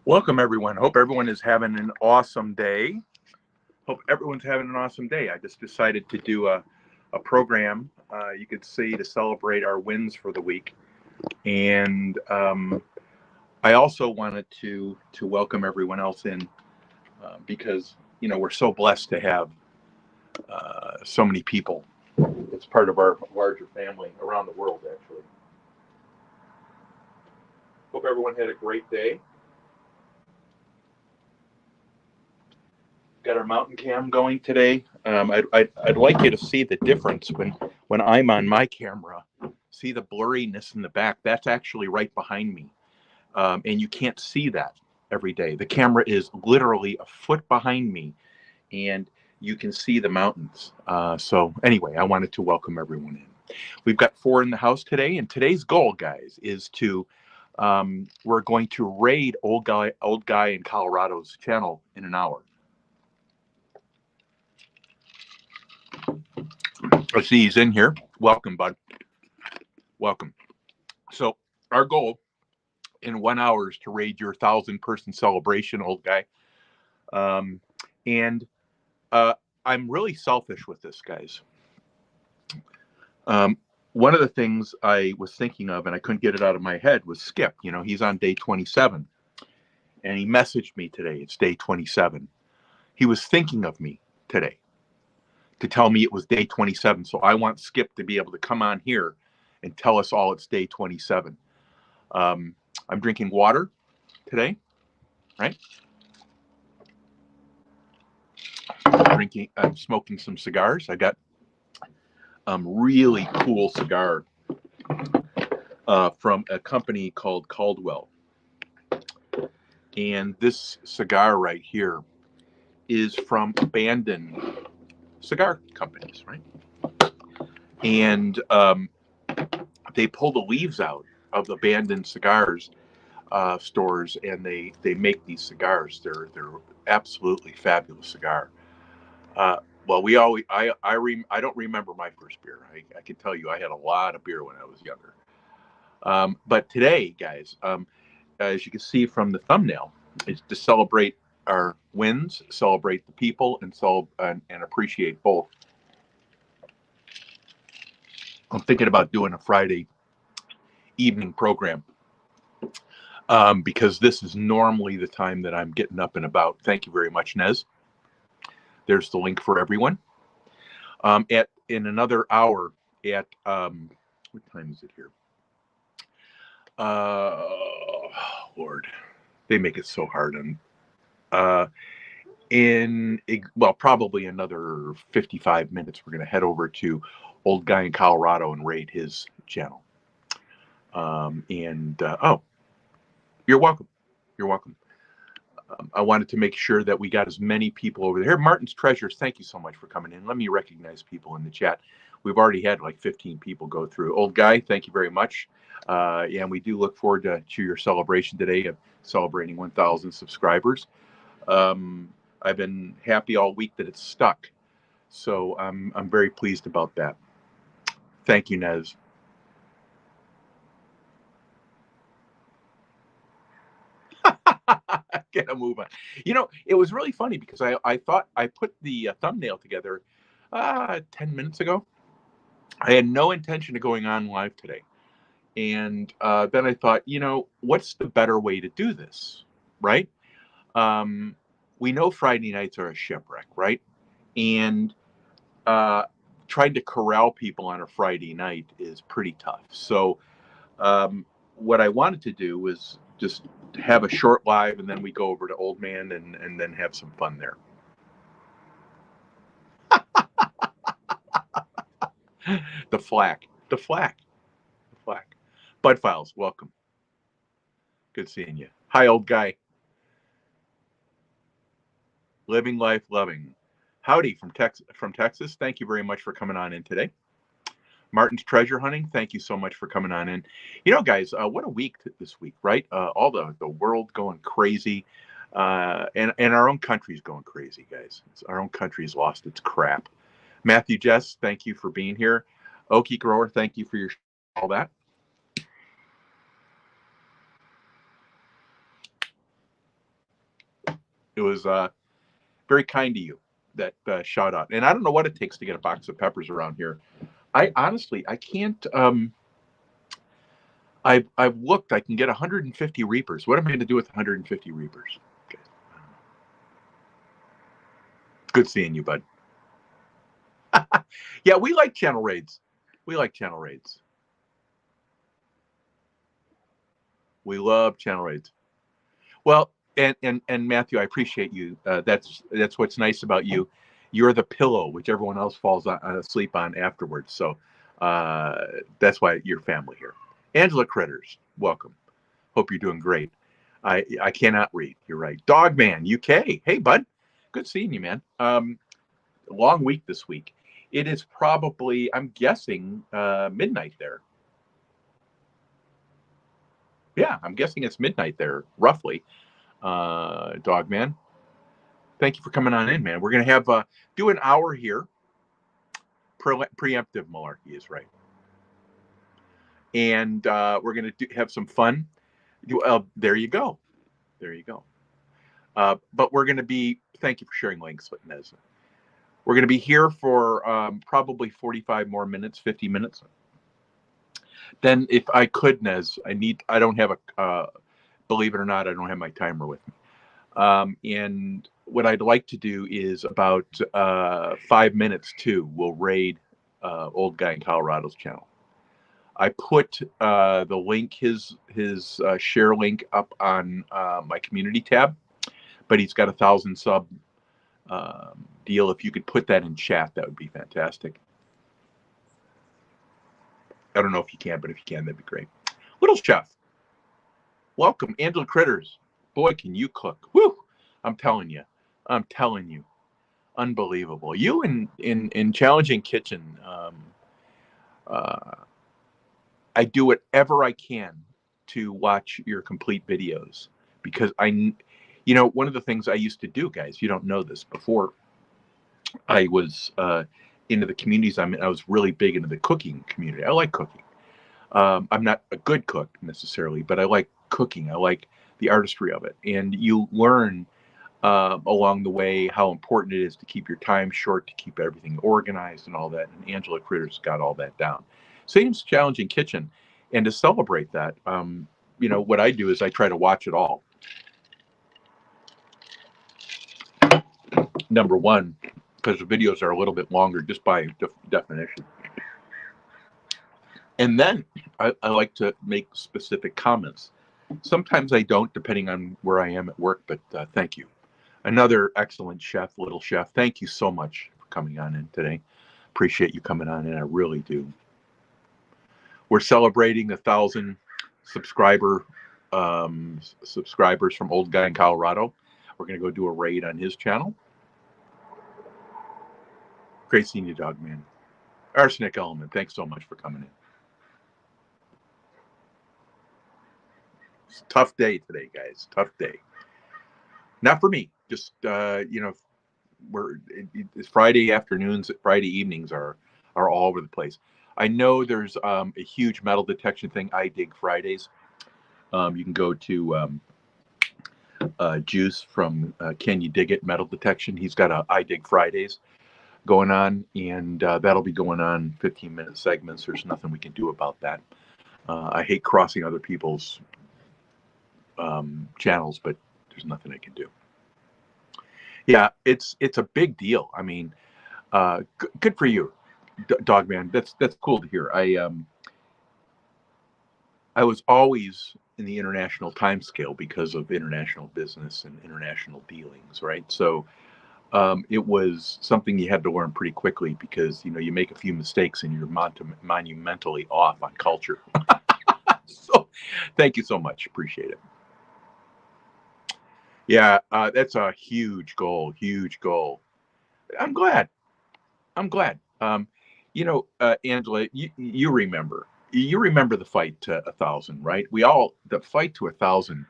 Welcome, everyone. Hope everyone is having an awesome day. Hope everyone's having an awesome day. I just decided to do a program, you could say, to celebrate our wins for the week. And I also wanted to welcome everyone else in because, we're so blessed to have so many people. It's part of our larger family around the world, actually. Hope everyone had a great day. Got our mountain cam going today. I'd like you to see the difference when I'm on my camera. See the blurriness in the back? That's actually right behind me, and you can't see that every day. The camera is literally a foot behind me, and you can see the mountains. So anyway, I wanted to welcome everyone in. We've got 4 in the house today, and today's goal, guys, is to we're going to raid old guy in Colorado's channel in an hour. I see he's in here. Welcome, bud. Welcome. So our goal in 1 hour is to raid your 1,000-person celebration, old guy. And I'm really selfish with this, guys. One of the things I was thinking of, and I couldn't get it out of my head, was Skip. He's on day 27. And he messaged me today. It's day 27. He was thinking of me today to tell me it was day 27. So I want Skip to be able to come on here and tell us all it's day 27. I'm drinking water today, right? I'm smoking some cigars. I got really cool cigar from a company called Caldwell. And this cigar right here is from abandoned cigar companies, right? And they pull the leaves out of the abandoned cigars stores, and they make these cigars. They're absolutely fabulous cigar. Well, I don't remember my first beer. I can tell you I had a lot of beer when I was younger. But today, guys, as you can see from the thumbnail, is to celebrate our wins, celebrate the people, and appreciate both. I'm thinking about doing a Friday evening program because this is normally the time that I'm getting up and about. Thank you very much, Nez. There's the link for everyone. In another hour at what time is it here? Lord, they make it so hard. And probably another 55 minutes, we're going to head over to Old Guy in Colorado and raid his channel. You're welcome. You're welcome. I wanted to make sure that we got as many people over there. Martin's Treasures, thank you so much for coming in. Let me recognize people in the chat. We've already had like 15 people go through. Old Guy, thank you very much. And we do look forward to your celebration today of celebrating 1,000 subscribers. I've been happy all week that it's stuck. So I'm very pleased about that. Thank you, Nez. Get a move on. It was really funny because I thought I put the thumbnail together 10 minutes ago. I had no intention of going on live today. And then I thought, what's the better way to do this, right? We know Friday nights are a shipwreck, right? And trying to corral people on a Friday night is pretty tough. So what I wanted to do was just have a short live, and then we go over to Old Man and then have some fun there. The flack. Bud Files, welcome. Good seeing you. Hi, Old Guy. Living life, loving. Howdy from Texas. Thank you very much for coming on in today. Martin's Treasure Hunting, thank you so much for coming on in. Guys, what a week this week, right? All the world going crazy, and our own country's going crazy, guys. Our own country's lost its crap. Matthew Jess, thank you for being here. Okie Grower, thank you for your all that. It was very kind to you, that shout out. And I don't know what it takes to get a box of peppers around here. I honestly, I can't. I've looked. I can get 150 Reapers. What am I going to do with 150 Reapers? Okay. Good seeing you, bud. Yeah, we like channel raids. We like channel raids. We love channel raids. Well, and Matthew, I appreciate you. That's what's nice about you. You're the pillow which everyone else falls asleep on afterwards. So that's why you're family here. Angela Critters, welcome. Hope you're doing great. I cannot read. You're right. Dogman UK. Hey, bud. Good seeing you, man. Long week this week. It is probably, I'm guessing, midnight there. Yeah, I'm guessing it's midnight there, roughly. Dogman, thank you for coming on in, man. We're gonna have do an hour here. Preemptive malarkey is right, and we're gonna have some fun. There you go, there you go. But we're gonna be. Thank you for sharing links, Nez. We're gonna be here for probably 45 more minutes, 50 minutes. Then, if I could, Nez, I don't have a. Believe it or not, I don't have my timer with me. And what I'd like to do is about 5 minutes too. We'll raid Old Guy in Colorado's channel. I put the link, his share link, up on my community tab, but he's got 1,000 sub deal. If you could put that in chat, that would be fantastic. I don't know if you can, but if you can, that'd be great. Little Chef, welcome. Angela Critters, boy, can you cook. Woo! I'm telling you. Unbelievable. You in Challenging Kitchen, I do whatever I can to watch your complete videos, because one of the things I used to do, guys, you don't know this, before I was into the communities I'm in, I was really big into the cooking community. I like cooking. I'm not a good cook necessarily, but I like cooking. I like the artistry of it. And you learn along the way how important it is to keep your time short, to keep everything organized and all that. And Angela Critters got all that down. Same as Challenging Kitchen. And to celebrate that, what I do is I try to watch it all. Number one, because the videos are a little bit longer just by definition. And then I like to make specific comments. Sometimes I don't, depending on where I am at work, but thank you. Another excellent chef, Little Chef. Thank you so much for coming on in today. Appreciate you coming on in. I really do. We're celebrating 1,000 subscribers from Old Guy in Colorado. We're going to go do a raid on his channel. Great seeing you, Dogman. Arsenic Element, thanks so much for coming in. It's a tough day today, guys. Tough day. Not for me. Just it's Friday afternoons, Friday evenings are all over the place. I know there's a huge metal detection thing. I Dig Fridays. You can go to Juice from Can You Dig It Metal Detection. He's got a I Dig Fridays going on, and that'll be going on 15-minute segments. There's nothing we can do about that. I hate crossing other people's channels, but there's nothing I can do. Yeah, it's a big deal. I mean, good for you, Dogman. That's cool to hear. I was always in the international time scale because of international business and international dealings, right? So it was something you had to learn pretty quickly, because you make a few mistakes and you're monumentally off on culture. So thank you so much. Appreciate it. Yeah, that's a huge goal. I'm glad. Angela, you remember the fight to 1,000, right? The fight to 1,000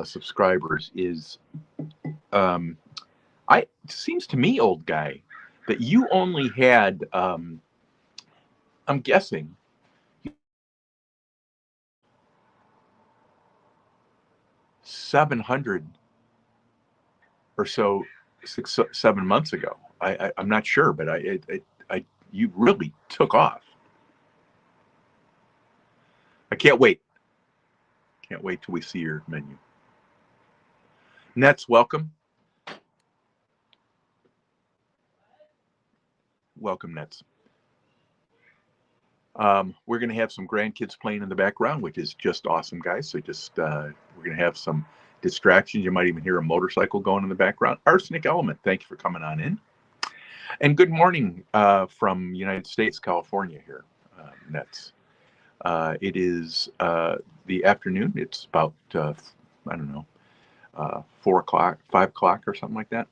subscribers is, it seems to me, Old Guy, that you only had, I'm guessing, 700 or so, 6, 7 months ago. I'm not sure, but you really took off. I can't wait. Can't wait till we see your menu. Nets, welcome. Welcome, Nets. We're going to have some grandkids playing in the background, which is just awesome, guys. So just we're going to have some distractions. You might even hear a motorcycle going in the background. Arsenic Element, thank you for coming on in. And good morning from United States, California here, Nets. It is the afternoon. It's about, I don't know, 4 o'clock, 5 o'clock or something like that.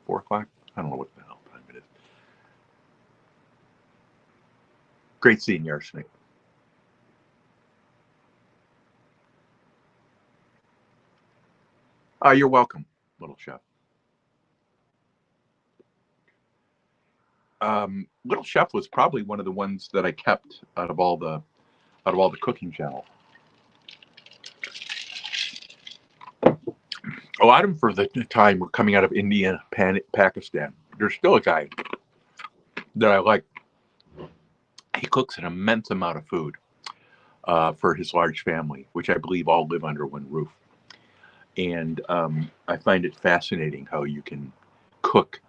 4 o'clock? I don't know what the hell time it is. Great seeing you, Arsenic. You're welcome, Little Chef. Little Chef was probably one of the ones that I kept out of all the cooking channels. A lot of them for the time were coming out of India, Pakistan. There's still a guy that I like. He cooks an immense amount of food for his large family, which I believe all live under one roof. And I find it fascinating how you can cook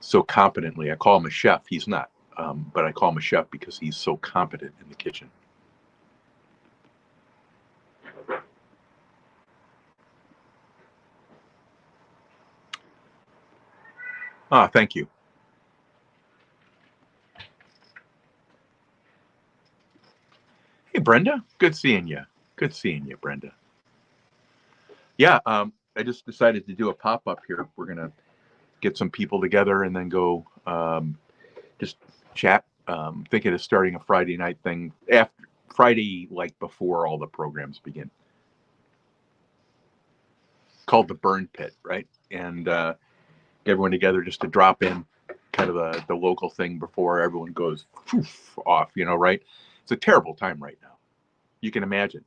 so competently. I call him a chef. He's not, but I call him a chef because he's so competent in the kitchen. Thank you. Hey, Brenda. Good seeing you. Good seeing you, Brenda. Yeah, I just decided to do a pop-up here. We're going to get some people together and then go just chat. Thinking of starting a Friday night thing after Friday, like before all the programs begin, called the Burn Pit, right? And get everyone together just to drop in, kind of the local thing before everyone goes off, right? It's a terrible time right now. You can imagine.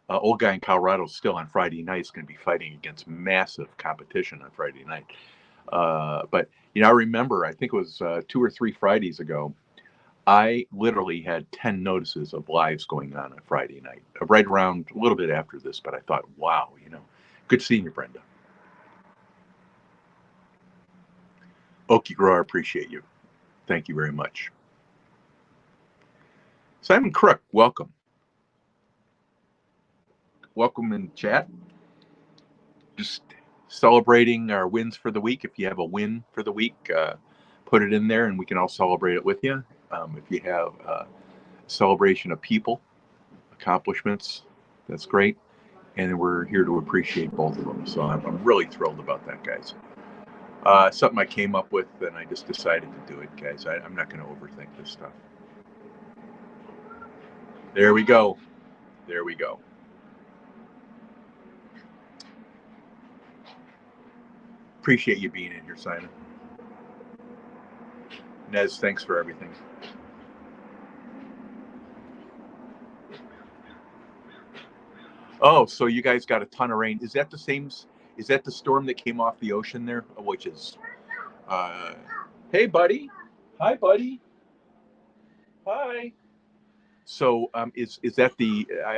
Old guy in Colorado is still on Friday night is going to be fighting against massive competition on Friday night. But I remember, I think it was 2 or 3 Fridays ago, I literally had 10 notices of lives going on Friday night, right around a little bit after this. But I thought, wow, good seeing you, Brenda. Okie Grower, I appreciate you. Thank you very much. Simon Crook, welcome. Welcome in chat. Just celebrating our wins for the week. If you have a win for the week, put it in there and we can all celebrate it with you. If you have a celebration of people, accomplishments, that's great. And we're here to appreciate both of them. So I'm really thrilled about that, guys. Something I came up with and I just decided to do it, guys. I'm not going to overthink this stuff. There we go. There we go. Appreciate you being in here, Simon. Nez, thanks for everything. Oh, so you guys got a ton of rain. Is that the same? Is that the storm that came off the ocean there? Which is, hey, buddy. Hi, buddy. Hi. So is that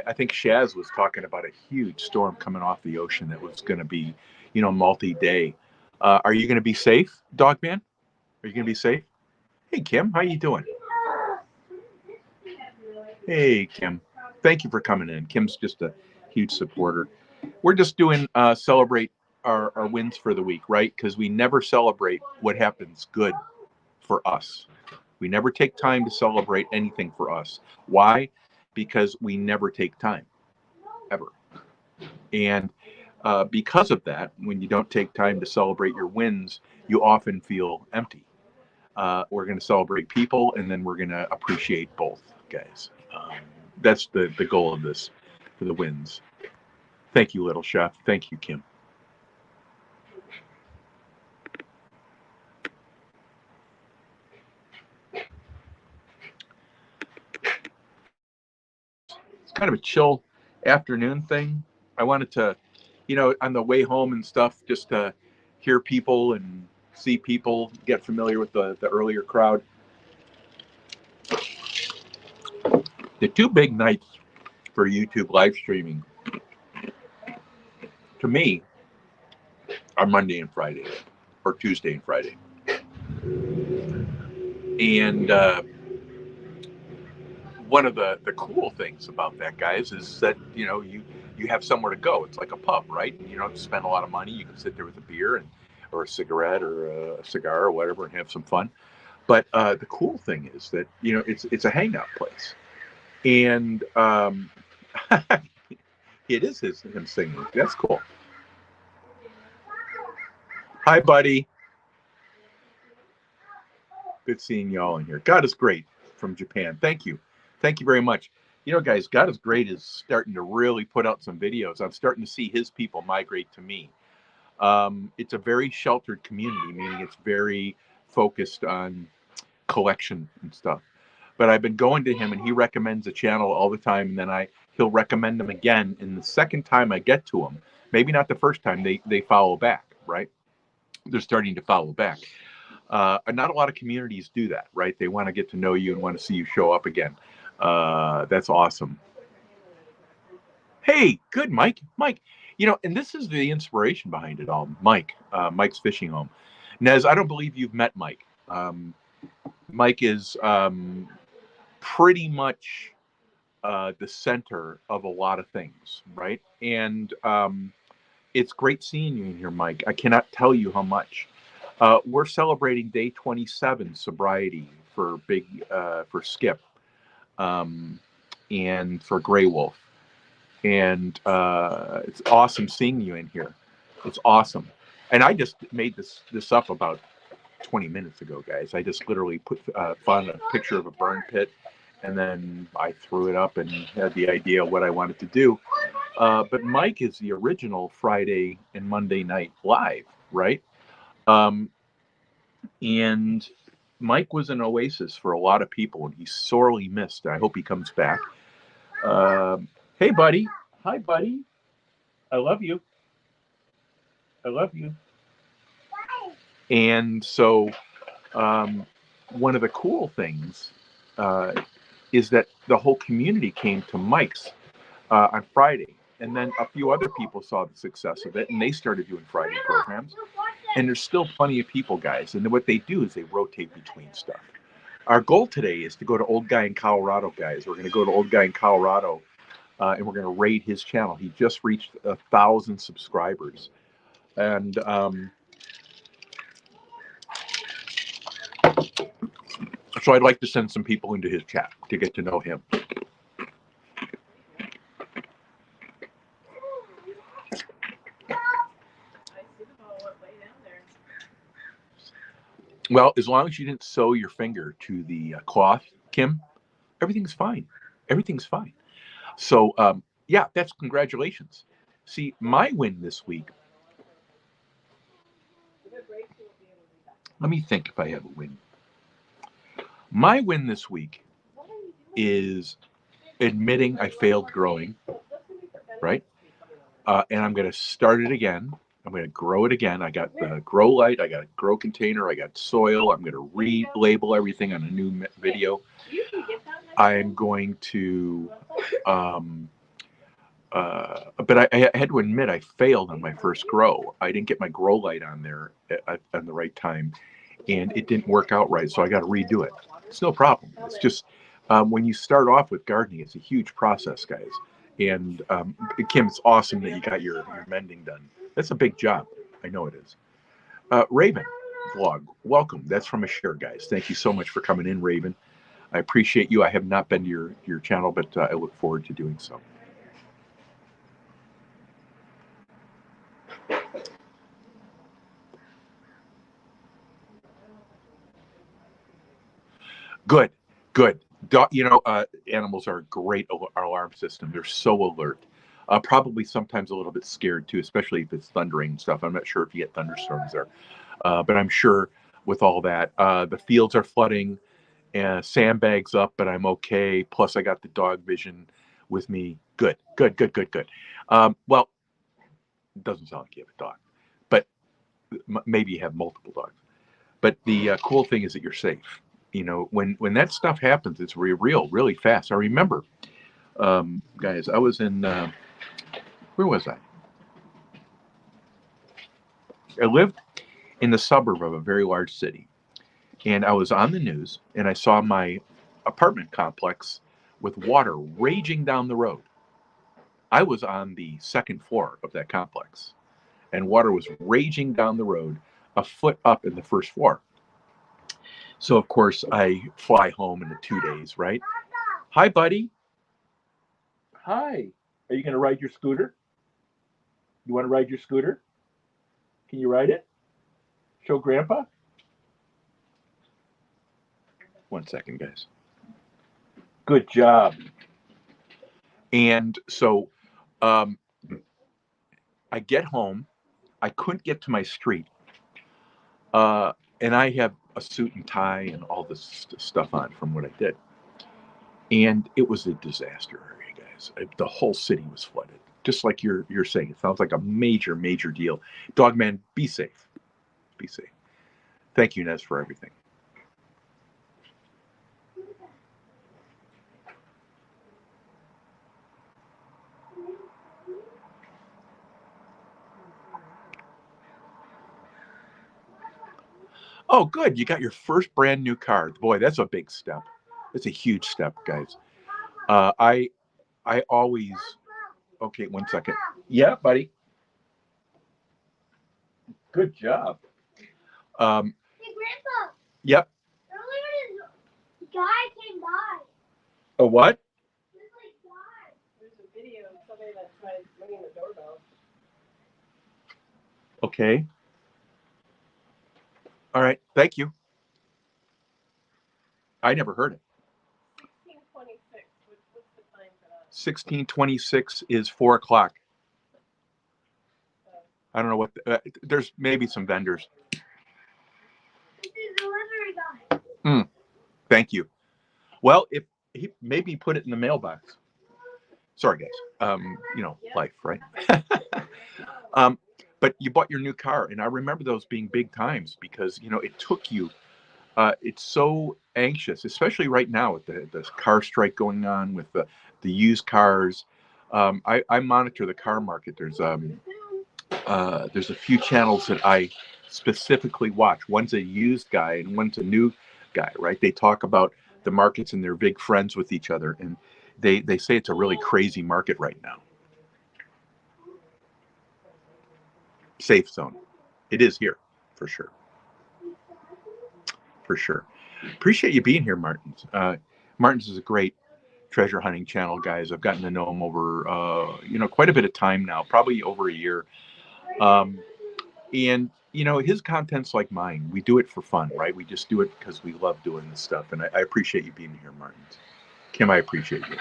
I think Shaz was talking about a huge storm coming off the ocean that was going to be, multi-day. Are you going to be safe, Dogman? Are you going to be safe? Hey, Kim, how you doing? Hey, Kim. Thank you for coming in. Kim's just a huge supporter. We're just doing celebrate our wins for the week, right? Because we never celebrate what happens good for us. We never take time to celebrate anything for us. Why? Because we never take time, ever. And because of that, when you don't take time to celebrate your wins, you often feel empty. We're going to celebrate people, and then we're going to appreciate both, guys. That's the goal of this for the wins. Thank you, Little Chef. Thank you, Kim. It's kind of a chill afternoon thing. I wanted to, on the way home and stuff, just to hear people and see people, get familiar with the earlier crowd. The two big nights for YouTube live streaming, to me, are Monday and Friday, or Tuesday and Friday. And one of the cool things about that, guys, is that, you know, you have somewhere to go. It's like a pub, right? And you don't have to spend a lot of money. You can sit there with a beer or a cigarette or a cigar or whatever and have some fun. But the cool thing is that, you know, it's a hangout place. And it is him singing. That's cool. Hi, buddy. Good seeing y'all in here. God is Great from Japan. Thank you. Thank you very much. You know, guys, God is Great is starting to really put out some videos. I'm starting to see his people migrate to me. It's a very sheltered community, meaning it's very focused on collection and stuff. But I've been going to him, and he recommends a channel all the time, and then he'll recommend them again. And the second time I get to him, maybe not the first time, they follow back, right? They're starting to follow back. And not a lot of communities do that, right? They want to get to know you and want to see you show up again. That's awesome. Hey, good, Mike. Mike, you know, and this is the inspiration behind it all. Mike's Fishing Home. Nez, I don't believe you've met Mike. Mike is pretty much the center of a lot of things, right? And it's great seeing you in here, Mike. I cannot tell you how much. We're celebrating day 27 sobriety for Skip and for Gray Wolf. And it's awesome seeing you in here. It's awesome. And I just made this up about 20 minutes ago, guys. I just literally found a picture of a burn pit, and then I threw it up and had the idea of what I wanted to do. But Mike is the original Friday and Monday night live, right? And Mike was an oasis for a lot of people, and he's sorely missed. I hope he comes back. Hey, buddy. Hi, buddy. I love you. I love you. And so one of the cool things is that the whole community came to Mike's on Friday. And then a few other people saw the success of it, and they started doing Friday programs. And there's still plenty of people, guys. And what they do is they rotate between stuff. Our goal today is to go to Old Guy in Colorado, guys. We're going to go to Old Guy in Colorado, and we're going to raid his channel. He just reached 1,000 subscribers. And so I'd like to send some people into his chat to get to know him. Well, as long as you didn't sew your finger to the cloth, Kim, everything's fine. Everything's fine. So, yeah, that's congratulations. See, my win this week. Let me think if I have a win. My win this week is admitting I failed growing, right? And I'm going to start it again. I'm going to grow it again. I got the grow light. I got a grow container. I got soil. I'm going to relabel everything on a new video. I'm going to, but I had to admit I failed on my first grow. I didn't get my grow light on there at the right time, and it didn't work out right. So I got to redo it. It's no problem. It's just when you start off with gardening, it's a huge process, guys. And Kim, it's awesome that you got your mending done. That's a big job. I know it is. Raven vlog, welcome. That's from a share, guys. Thank you so much for coming in, Raven. I appreciate you. I have not been to your channel, but I look forward to doing so. Good, good. You know, animals are a great alarm system. They're so alert. Probably sometimes a little bit scared too, especially if it's thundering and stuff. I'm not sure if you get thunderstorms there, but I'm sure with all that, the fields are flooding, and sandbags up, but I'm okay. Plus, I got the dog vision with me. Good, good, good, good, good. Well, it doesn't sound like you have a dog, but maybe you have multiple dogs. But the cool thing is that you're safe. You know, when that stuff happens, it's real, really fast. I remember, guys, I was in, where was I? I lived in the suburb of a very large city. And I was on the news, and I saw my apartment complex with water raging down the road. I was on the second floor of that complex, and water was raging down the road a foot up in the first floor. So, of course, I fly home in the 2 days, right? Hi, buddy. Hi. Are you going to ride your scooter? You want to ride your scooter? Can you ride it? Show Grandpa? 1 second, guys. Good job. And so I get home. I couldn't get to my street. And I have a suit and tie and all this stuff on from what I did. And it was a disaster area, guys. The whole city was flooded. Just like you're saying. It sounds like a major, major deal. Dogman, be safe. Be safe. Thank you, Nez, for everything. Oh, good. You got your first brand new car. Boy, that's a big step. That's a huge step, guys. I always, okay, 1 second. Yeah, buddy. Good job. Hey, Grandpa. Yep. Earlier, this guy came by. A what? There's a video of somebody that tried ringing the doorbell. Okay. All right. Thank you. I never heard it. 1626. What's the time for that? 1626 is 4 o'clock. I don't know what. There's maybe some vendors. This is delivery guy. Thank you. Well, if he maybe put it in the mailbox. Sorry, guys. You know, life, right? But you bought your new car, and I remember those being big times because you know it took you. It's so anxious, especially right now with the car strike going on with the used cars. I monitor the car market. There's a few channels that I specifically watch. One's a used guy and one's a new guy, right? They talk about the markets and they're big friends with each other. And they say it's a really crazy market right now. Safe zone. It is here, for sure. For sure. Appreciate you being here, Martins. Martins is a great treasure hunting channel, guys. I've gotten to know him over, quite a bit of time now, probably over a year. And, his content's like mine. We do it for fun, right? We just do it because we love doing this stuff. And I appreciate you being here, Martins. Kim, I appreciate you.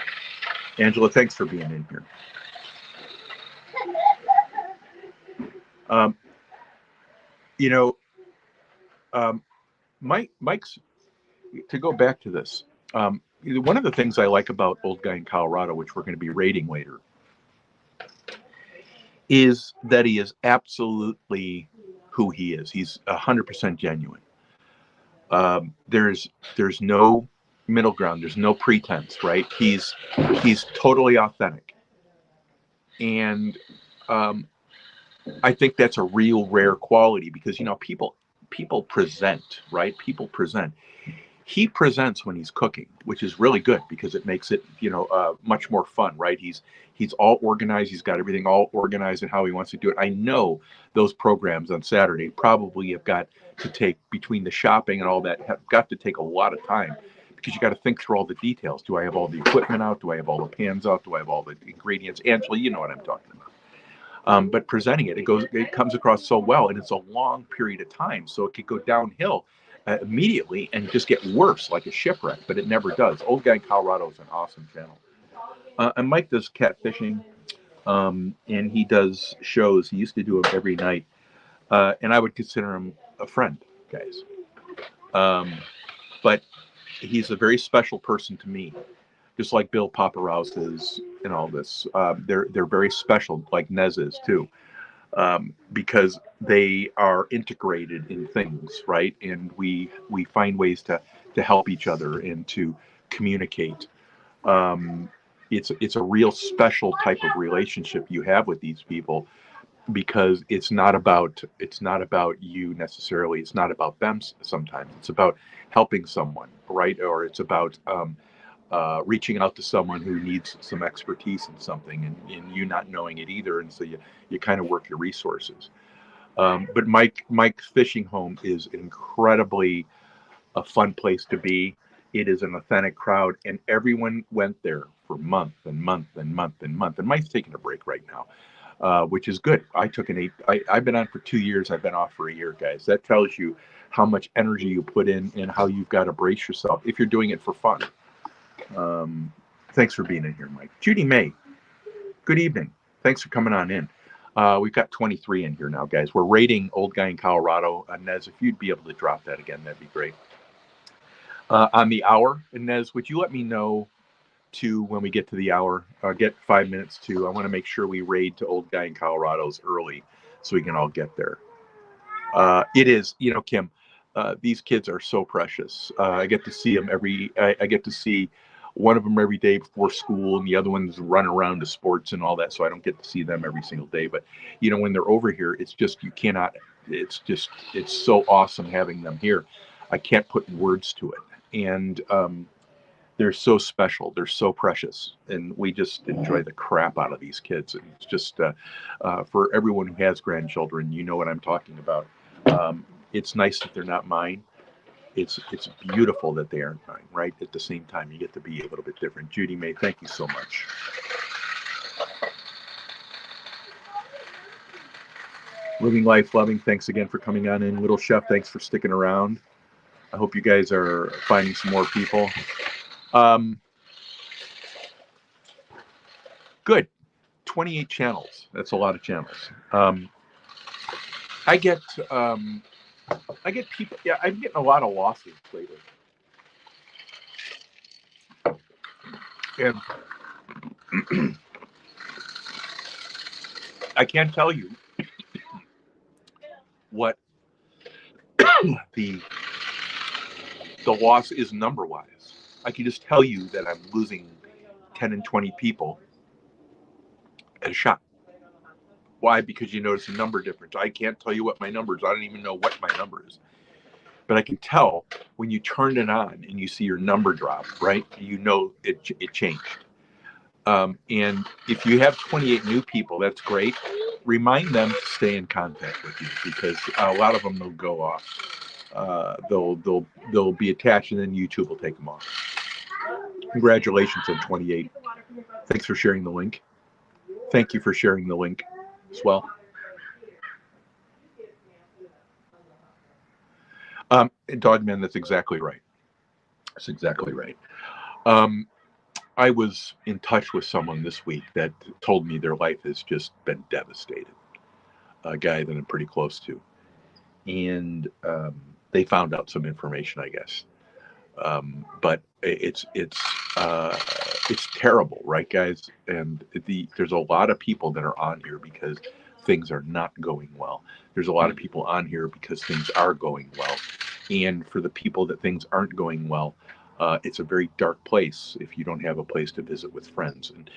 Angela, thanks for being in here. Mike's, to go back to this, one of the things I like about Old Guy in Colorado, which we're going to be rating later, is that he is absolutely who he is. He's 100% genuine. There's no middle ground. There's no pretense, right? He's totally authentic. And I think that's a real rare quality because, people present, right? People present. He presents when he's cooking, which is really good because it makes it, much more fun, right? He's all organized. He's got everything all organized and how he wants to do it. I know those programs on Saturday probably have got to take, between the shopping and all that, have got to take a lot of time because you got to think through all the details. Do I have all the equipment out? Do I have all the pans out? Do I have all the ingredients? Angela, you know what I'm talking about. But presenting it comes across so well, and it's a long period of time, so it could go downhill immediately and just get worse, like a shipwreck, but it never does. Old Guy in Colorado is an awesome channel. And Mike does catfishing, and he does shows. He used to do them every night, and I would consider him a friend, guys. But he's a very special person to me, just like Bill Paparouse is and all this. They're very special, like Nez is too. because they are integrated in things, right? And we find ways to help each other and to communicate. Um, it's a real special type of relationship you have with these people because it's not about you necessarily. It's not about them. Sometimes it's about helping someone, right? Or it's about reaching out to someone who needs some expertise in something, and you not knowing it either, and so you kind of work your resources. But Mike's Fishing Home is incredibly a fun place to be. It is an authentic crowd, and everyone went there for month and month and month and month. And Mike's taking a break right now, which is good. I took an eight. I've been on for 2 years. I've been off for a year, guys. That tells you how much energy you put in and how you've got to brace yourself if you're doing it for fun. Thanks for being in here, Mike. Judy May, good evening. Thanks for coming on in. We've got 23 in here now, guys. We're rating Old Guy in Colorado. Nez, if you'd be able to drop that again, that'd be great. On the hour, and Nez, would you let me know to when we get to the hour? Get 5 minutes to. I want to make sure we raid to Old Guy in Colorado's early so we can all get there. It is, Kim. These kids are so precious. I get to see them I get to see one of them every day before school, and the other ones run around to sports and all that. So I don't get to see them every single day. But when they're over here, it's just you cannot. It's so awesome having them here. I can't put words to it, and they're so special. They're so precious, and we just enjoy the crap out of these kids. And it's just for everyone who has grandchildren, you know what I'm talking about. It's nice that they're not mine. It's beautiful that they aren't mine, right? At the same time, you get to be a little bit different. Judy May, thank you so much. Living Life Loving, thanks again for coming on in. Little Chef, thanks for sticking around. I hope you guys are finding some more people. Good. 28 channels. That's a lot of channels. I get people. Yeah, I'm getting a lot of lawsuits lately, and I can't tell you what the loss is number wise. I can just tell you that I'm losing 10 and 20 people at a shot. Why? Because you notice a number difference. I can't tell you what my number is. I don't even know what my number is. But I can tell when you turn it on and you see your number drop, right? You know it changed. And if you have 28 new people, that's great. Remind them to stay in contact with you, because a lot of them will go off. They'll be attached, and then YouTube will take them off. Congratulations on 28. Thanks for sharing the link. Thank you for sharing the link as well. Dogman, that's exactly right. That's exactly right. I was in touch with someone this week that told me their life has just been devastated. A guy that I'm pretty close to. And they found out some information, I guess. But it's terrible, right, guys? And there's a lot of people that are on here because things are not going well. There's a lot of people on here because things are going well. And for the people that things aren't going well, it's a very dark place if you don't have a place to visit with friends. And,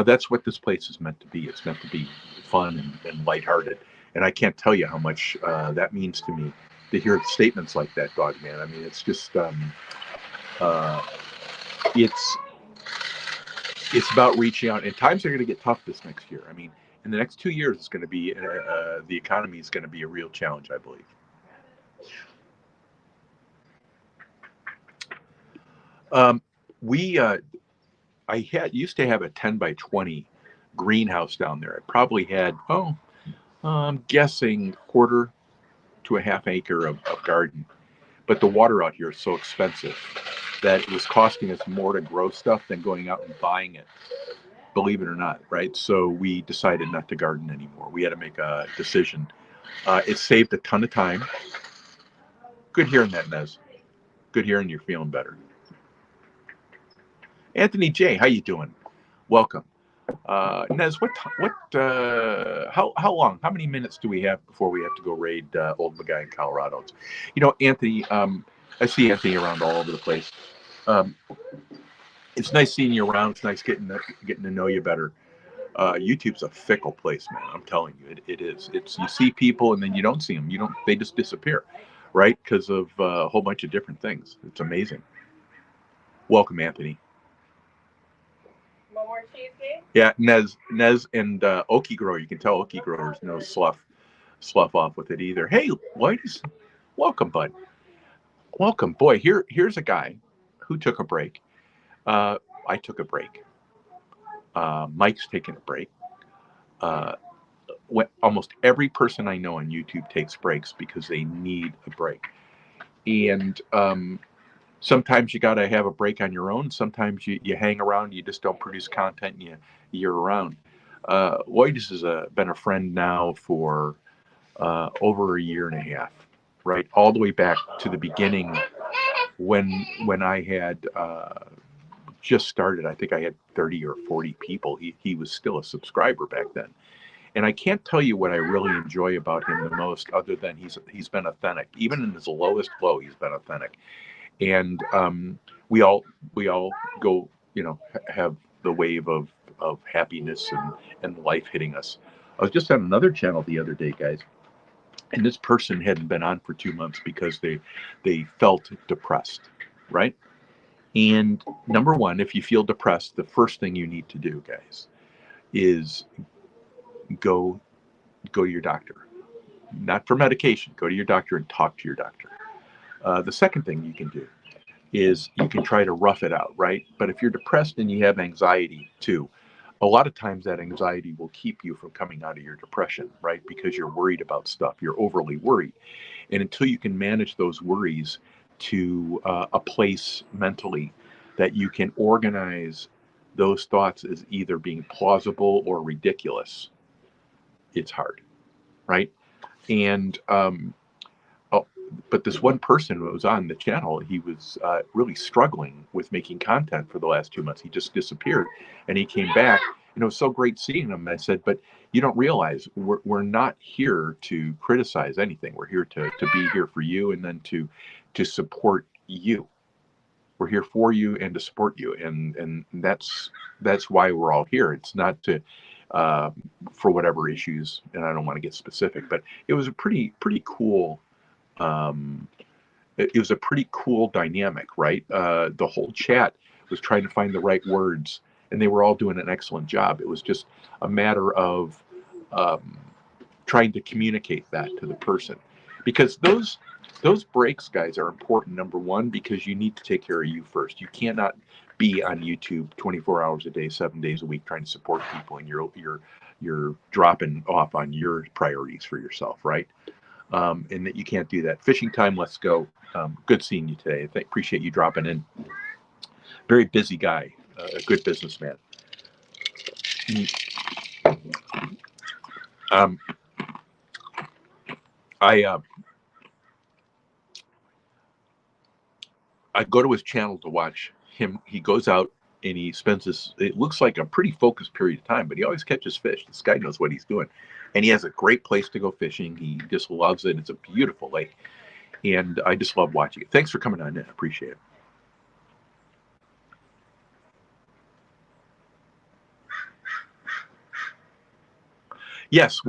that's what this place is meant to be. It's meant to be fun and lighthearted. And I can't tell you how much that means to me to hear statements like that, Dogman. I mean, it's just, it's about reaching out. And times are going to get tough this next year. I mean, in the next 2 years, it's going to be, the economy is going to be a real challenge, I believe. I used to have a 10 by 20 greenhouse down there. I probably had, I'm guessing quarter to a half acre of garden. But the water out here is so expensive that it was costing us more to grow stuff than going out and buying it, believe it or not, right? So we decided not to garden anymore. We had to make a decision. It saved a ton of time. Good hearing that, Nez. Good hearing you're feeling better. Anthony J., how you doing? Welcome. Nez, how long? How many minutes do we have before we have to go raid Old Guy in Colorado? You know, Anthony. I see Anthony around all over the place. Um, it's nice seeing you around. It's nice getting to know you better. YouTube's a fickle place, man. I'm telling you, it is. It's you see people and then you don't see them. They just disappear, right? Because of a whole bunch of different things. It's amazing. Welcome, Anthony. One more cheese, please. Yeah, Nez, and Okie Grower. You can tell Okie Grower's no slough off with it either. Hey, ladies, welcome, bud. Welcome, boy. Here's a guy who took a break. I took a break. Mike's taking a break. Almost every person I know on YouTube takes breaks because they need a break. And sometimes you got to have a break on your own. Sometimes you hang around, you just don't produce content, and you're around. Lloydis has been a friend now for over a year and a half, right? All the way back to the beginning when I had just started. I think I had 30 or 40 people. He was still a subscriber back then. And I can't tell you what I really enjoy about him the most, other than he's been authentic. Even in his lowest low, he's been authentic. And we all go, have the wave of happiness and life hitting us. I was just on another channel the other day, guys, and this person hadn't been on for 2 months because they felt depressed, right? And number one, if you feel depressed, the first thing you need to do, guys, is go to your doctor. Not for medication. Go to your doctor and talk to your doctor. The second thing you can do is you can try to rough it out, right? But if you're depressed and you have anxiety too, a lot of times that anxiety will keep you from coming out of your depression, right? Because you're worried about stuff. You're overly worried. And until you can manage those worries to a place mentally that you can organize those thoughts as either being plausible or ridiculous, it's hard, right? And but this one person who was on the channel, he was really struggling with making content for the last 2 months. He just disappeared, and he came back. And it was so great seeing him. I said, but you don't realize we're not here to criticize anything. We're here to be here for you, and then to support you. We're here for you and to support you, and that's why we're all here. It's not to for whatever issues, and I don't want to get specific, but it was a pretty cool. It was a pretty cool dynamic, right? The whole chat was trying to find the right words, and they were all doing an excellent job. It was just a matter of trying to communicate that to the person, because those breaks, guys, are important. Number one, because you need to take care of you first. You cannot be on YouTube 24 hours a day, 7 days a week, trying to support people, and you're dropping off on your priorities for yourself, right? And that you can't do that. Fishing time, let's go. Good seeing you today. I appreciate you dropping in. Very busy guy, a good businessman. I go to his channel to watch him. He goes out and he spends this, it looks like a pretty focused period of time, but he always catches fish. This guy knows what he's doing. And he has a great place to go fishing. He just loves it. It's a beautiful lake. And I just love watching it. Thanks for coming on in. I appreciate it. Yes,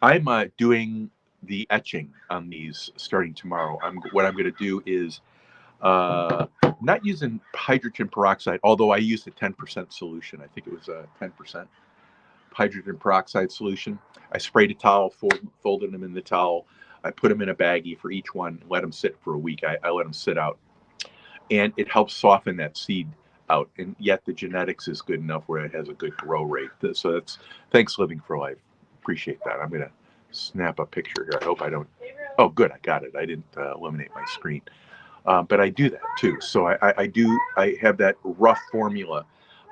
I'm doing the etching on these starting tomorrow. What I'm going to do is not using hydrogen peroxide, although I used a 10% solution. I think it was a 10% hydrogen peroxide solution. I sprayed a towel, folded them in the towel. I put them in a baggie for each one, let them sit for a week. I let them sit out, and it helps soften that seed out. And yet the genetics is good enough where it has a good grow rate. So that's, thanks Living for Life. Appreciate that. I'm going to snap a picture here. I hope I don't. Oh, good. I got it. I didn't eliminate my screen. But I do that too. So I have that rough formula.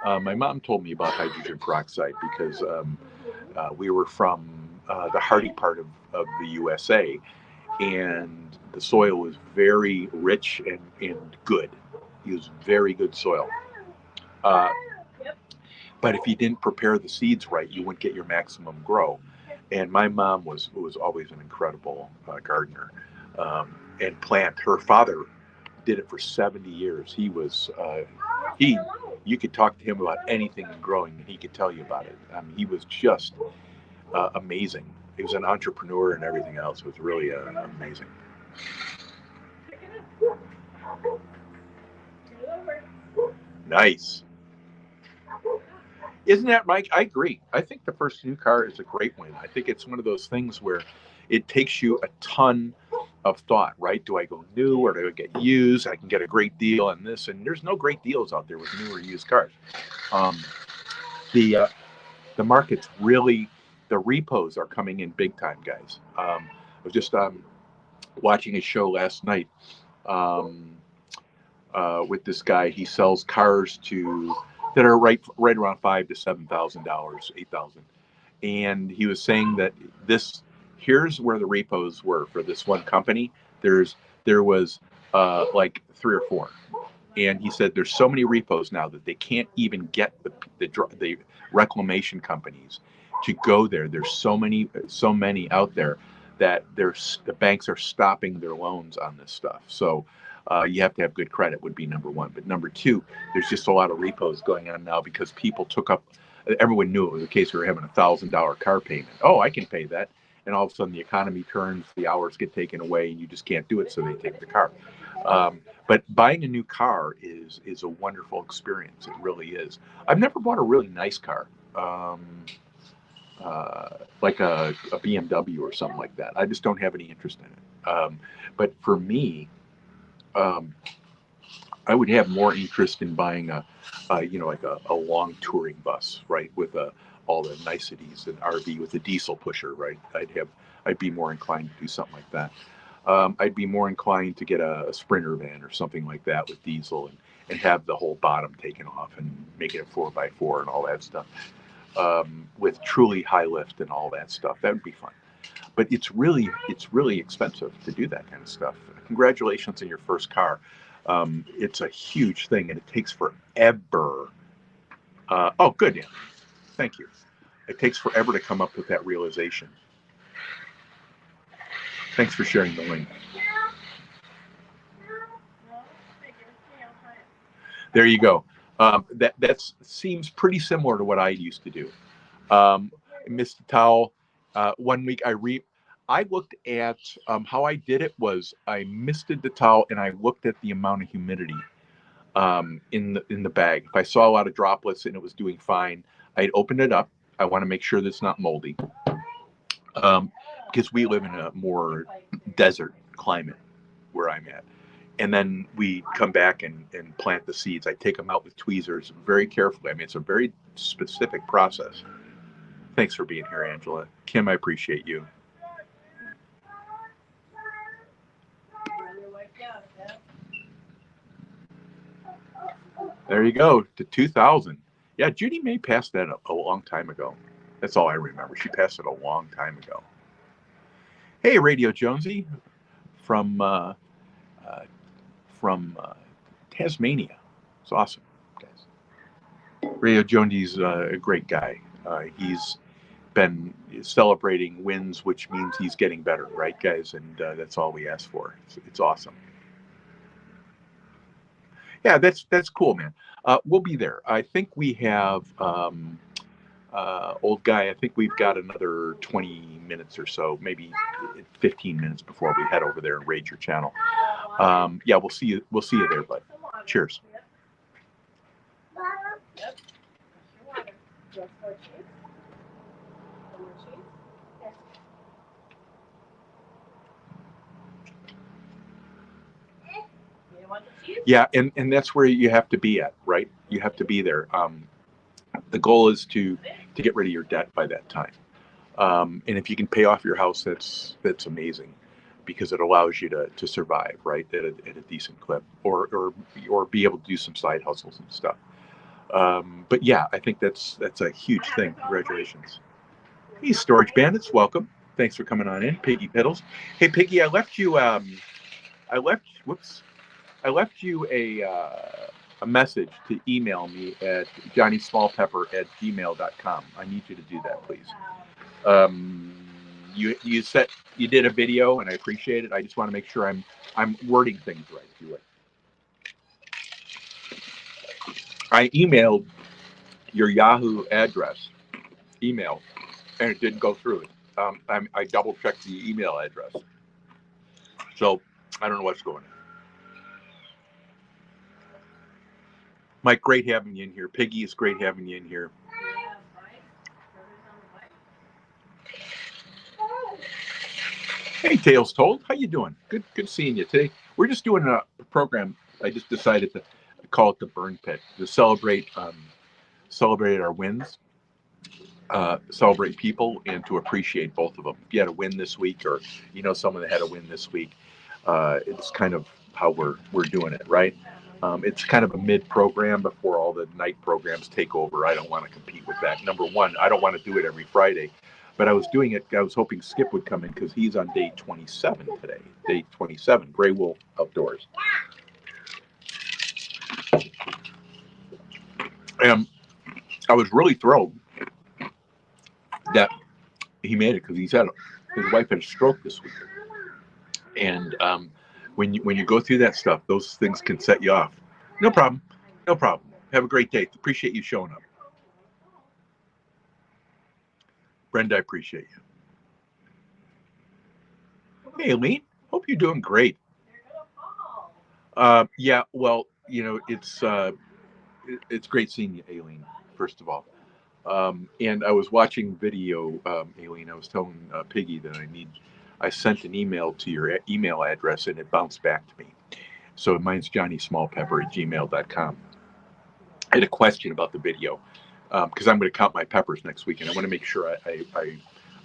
My mom told me about hydrogen peroxide because we were from the hardy part of the USA, and the soil was very rich and good. It was very good soil. But if you didn't prepare the seeds right, you wouldn't get your maximum grow. And my mom was always an incredible gardener and plant. Her father did it for 70 years. He was he. You could talk to him about anything in growing, and he could tell you about it. He was just amazing. He was an entrepreneur and everything else. It was really amazing. Nice. Isn't that, Mike? I agree. I think the first new car is a great win. I think it's one of those things where it takes you a ton of thought, right? Do I go new or do I get used? I can get a great deal on this, and there's no great deals out there with new or used cars. The market's really, the repos are coming in big time, guys. I was just watching a show last night with this guy. He sells cars that are right around $5,000 to $7,000, $8,000, and he was saying that here's where the repos were for this one company. There was like 3 or 4, and he said there's so many repos now that they can't even get the reclamation companies to go there. There's so many out there that the banks are stopping their loans on this stuff. So you have to have good credit would be number one. But number two, there's just a lot of repos going on now because people took up. Everyone knew it was a case where having $1,000 car payment. Oh, I can pay that. And all of a sudden the economy turns, the hours get taken away, and you just can't do it. So they take the car. But buying a new car is a wonderful experience. It really is. I've never bought a really nice car, like a BMW or something like that. I just don't have any interest in it. But for me, I would have more interest in buying like a long touring bus, right, with all the niceties, an RV with a diesel pusher, right. I'd be more inclined to do something like that. I'd be more inclined to get a Sprinter van or something like that with diesel and have the whole bottom taken off and make it a 4x4 and all that stuff, with truly high lift and all that stuff. That would be fun. But it's really expensive to do that kind of stuff. Congratulations on your first car. It's a huge thing, and it takes forever. Oh, good, yeah. Thank you. It takes forever to come up with that realization. Thanks for sharing the link. There you go. That seems pretty similar to what I used to do. Missed the towel. 1 week I looked at how I did it was I misted the towel and I looked at the amount of humidity in the bag. If I saw a lot of droplets and it was doing fine, I'd open it up. I want to make sure that it's not moldy, because we live in a more desert climate where I'm at. And then we come back and plant the seeds. I take them out with tweezers very carefully. I mean, it's a very specific process. Thanks for being here, Angela. Kim, I appreciate you. There you go, to 2000. Yeah, Judy May passed that a long time ago. That's all I remember. She passed it a long time ago. Hey, Radio Jonesy from Tasmania. It's awesome, guys. Radio Jonesy's a great guy. He's been celebrating wins, which means he's getting better, right, guys? And that's all we ask for. It's awesome. Yeah, that's cool, man. We'll be there. I think we have old guy. I think we've got another 20 minutes or so, maybe 15 minutes before we head over there and raid your channel. Yeah, we'll see you. We'll see you there, bud. Cheers. Yeah, and that's where you have to be at, right? You have to be there. The goal is to get rid of your debt by that time. And if you can pay off your house, that's amazing, because it allows you to survive, right, at a decent clip, or be able to do some side hustles and stuff. But yeah, I think that's a huge thing. Congratulations. Hey, Storage Bandits, welcome. Thanks for coming on in. Piggy Piddles. Hey, Piggy, I left you a a message to email me at johnnysmallpepper@gmail.com. I need you to do that, please. You did a video, and I appreciate it. I just want to make sure I'm wording things right. If you would. I emailed your Yahoo address, email, and it didn't go through. I double checked the email address, so I don't know what's going on. Mike, great having you in here. Piggy, it's great having you in here. Hey, Tales Told, how you doing? Good seeing you today. We're just doing a program. I just decided to call it the Burn Pit to celebrate our wins, celebrate people, and to appreciate both of them. If you had a win this week, or someone that had a win this week, it's kind of how we're doing it, right? It's kind of a mid-program before all the night programs take over. I don't want to compete with that. Number one, I don't want to do it every Friday, but I was doing it. I was hoping Skip would come in because he's on day 27 today. Day 27, Gray Wolf Outdoors. And I was really thrilled that he made it because his wife had a stroke this week. And when you go through that stuff, those things can set you off. No problem. Have a great day. Appreciate you showing up. Brenda, I appreciate you. Hey, Aileen. Hope you're doing great. Yeah, well, it's great seeing you, Aileen, first of all. And I was watching video, Aileen. I was telling Piggy that I sent an email to your email address, and it bounced back to me. So mine's johnnysmallpepper@gmail.com. I had a question about the video because I'm going to count my peppers next week, and I want to make sure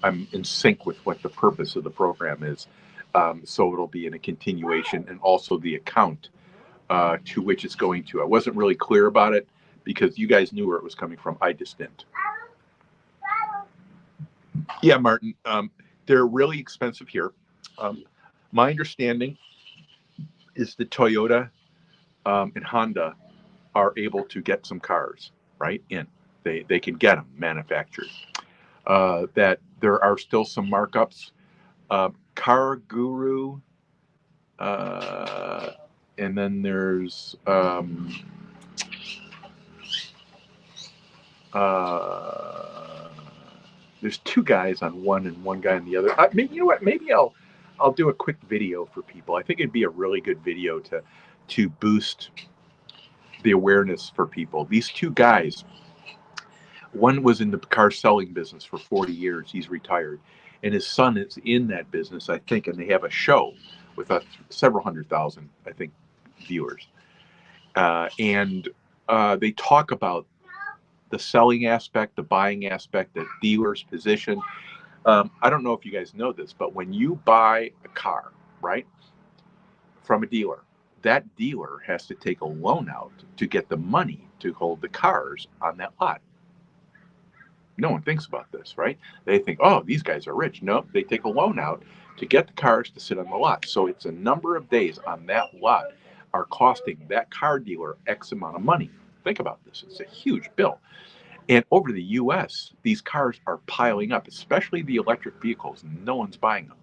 I'm in sync with what the purpose of the program is. So it'll be in a continuation, and also the account to which it's going to. I wasn't really clear about it because you guys knew where it was coming from. I just didn't. Yeah, Martin. They're really expensive here. My understanding is that Toyota and Honda are able to get some cars right in. They can get them manufactured. That there are still some markups. Car Guru, and then there's two guys on one and one guy on the other. Maybe, you know what? Maybe I'll do a quick video for people. I think it'd be a really good video to boost the awareness for people. These two guys, one was in the car selling business for 40 years. He's retired, and his son is in that business, I think, and they have a show with several 100,000, I think, viewers. And they talk about the selling aspect, the buying aspect, the dealer's position. I don't know if you guys know this, but when you buy a car, right, from a dealer, that dealer has to take a loan out to get the money to hold the cars on that lot. No one thinks about this, right? They think, oh, these guys are rich. No, they take a loan out to get the cars to sit on the lot. So it's a number of days on that lot are costing that car dealer X amount of money. Think about this. It's a huge bill. And over the U.S., these cars are piling up, especially the electric vehicles. No one's buying them.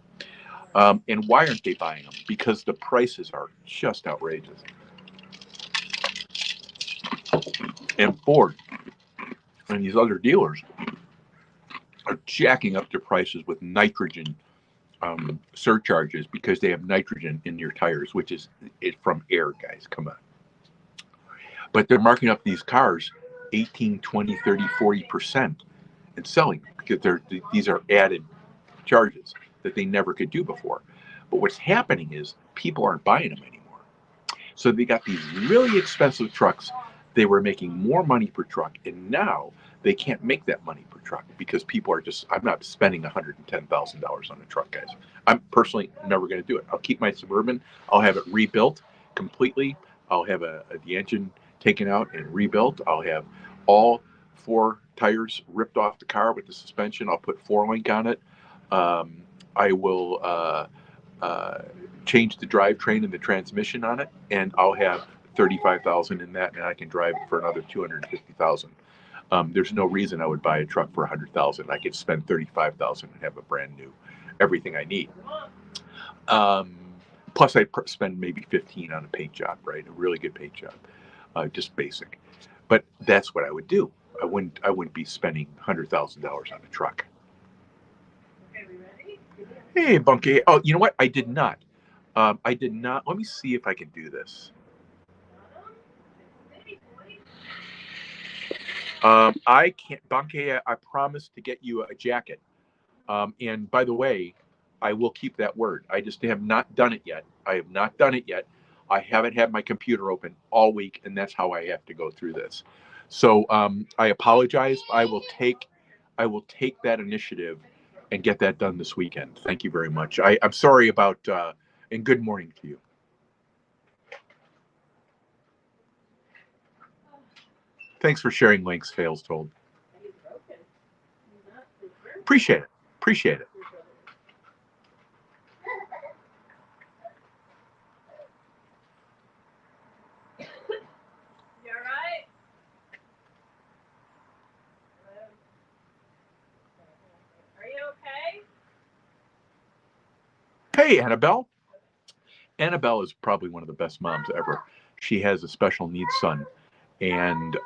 And why aren't they buying them? Because the prices are just outrageous. And Ford and these other dealers are jacking up their prices with nitrogen surcharges because they have nitrogen in your tires, which is from air, guys. Come on. But they're marking up these cars 18, 20, 30, 40% and selling because these are added charges that they never could do before. But what's happening is people aren't buying them anymore. So they got these really expensive trucks. They were making more money per truck, and now they can't make that money per truck because people are I'm not spending $110,000 on a truck, guys. I'm personally never going to do it. I'll keep my Suburban. I'll have it rebuilt completely. I'll have the engine taken out and rebuilt. I'll have all 4 tires ripped off the car with the suspension. I'll put 4-link on it. I will change the drivetrain and the transmission on it, and I'll have $35,000 in that, and I can drive it for another $250,000. There's no reason I would buy a truck for $100,000. I could spend $35,000 and have a brand new everything I need. Plus, I'd spend maybe 15 on a paint job, right? A really good paint job, just basic. But that's what I would do. I wouldn't be spending $100,000 on a truck. Okay, we ready? Hey, Bunky. Oh, you know what? I did not. I did not. Let me see if I can do this. I can't, Bunky. I promised to get you a jacket. And by the way, I will keep that word. I just have not done it yet. I have not done it yet. I haven't had my computer open all week, and that's how I have to go through this. So I apologize. I will take that initiative and get that done this weekend. Thank you very much. I'm sorry about, and good morning to you. Thanks for sharing links, Fails Told. Appreciate it. Appreciate it. You all right? Are you okay? Hey, Annabelle. Annabelle is probably one of the best moms ever. She has a special needs son, and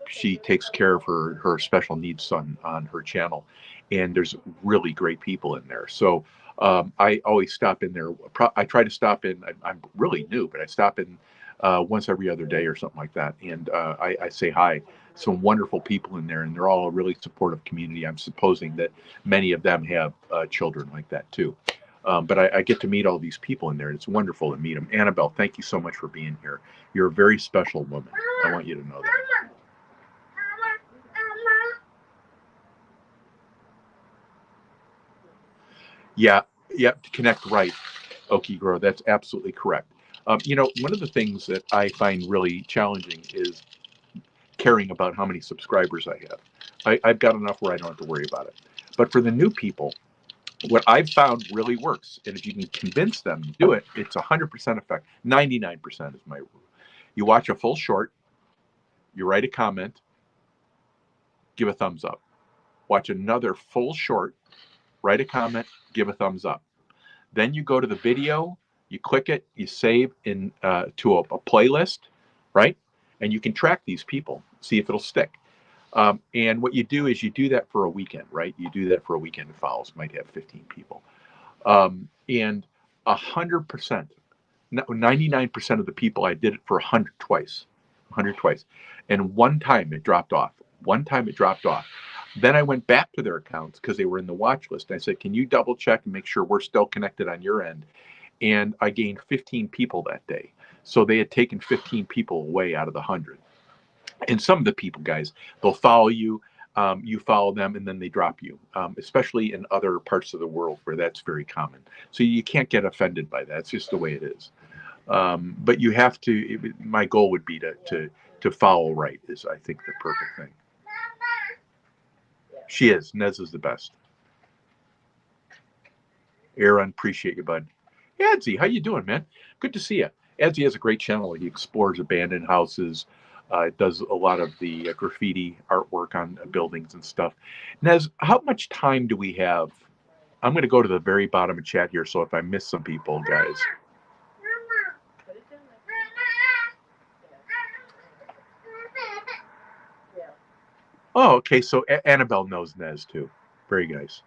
she takes care of her special needs son on her channel. And there's really great people in there. So I always stop in there. I try to stop in. I'm really new, but I stop in once every other day or something like that. And I say hi. Some wonderful people in there, and they're all a really supportive community. I'm supposing that many of them have children like that too. But I get to meet all these people in there, and it's wonderful to meet them. Annabelle, thank you so much for being here. You're a very special woman. I want you to know that. Yeah, to connect right, Okie Grow. That's absolutely correct. One of the things that I find really challenging is caring about how many subscribers I have. I've got enough where I don't have to worry about it. But for the new people, what I've found really works, and if you can convince them to do it, it's 100% effect. 99% is my rule. You watch a full short, you write a comment, give a thumbs up. Watch another full short, write a comment, give a thumbs up. Then you go to the video, you click it, you save in to a playlist, right? And you can track these people, see if it'll stick. And what you do is you do that for a weekend, right? You do that for a weekend. It follows, might have 15 people. And 100%, 99% of the people, I did it for 100 twice. And one time it dropped off. Then I went back to their accounts because they were in the watch list. I said, can you double check and make sure we're still connected on your end? And I gained 15 people that day. So they had taken 15 people away out of the 100. And some of the people, guys, they'll follow you, you follow them, and then they drop you, especially in other parts of the world where that's very common. So you can't get offended by that. It's just the way it is. But you have to, my goal would be to follow right is, I think, the perfect thing. She is. Nez is the best. Aaron, appreciate you, bud. Adzi, how you doing, man? Good to see you. Adzi has a great channel. He explores abandoned houses. Does a lot of the graffiti artwork on buildings and stuff. Nez, how much time do we have? I'm going to go to the very bottom of chat here, so if I miss some people, guys. Oh, okay, so Annabelle knows Nez, too. Very nice.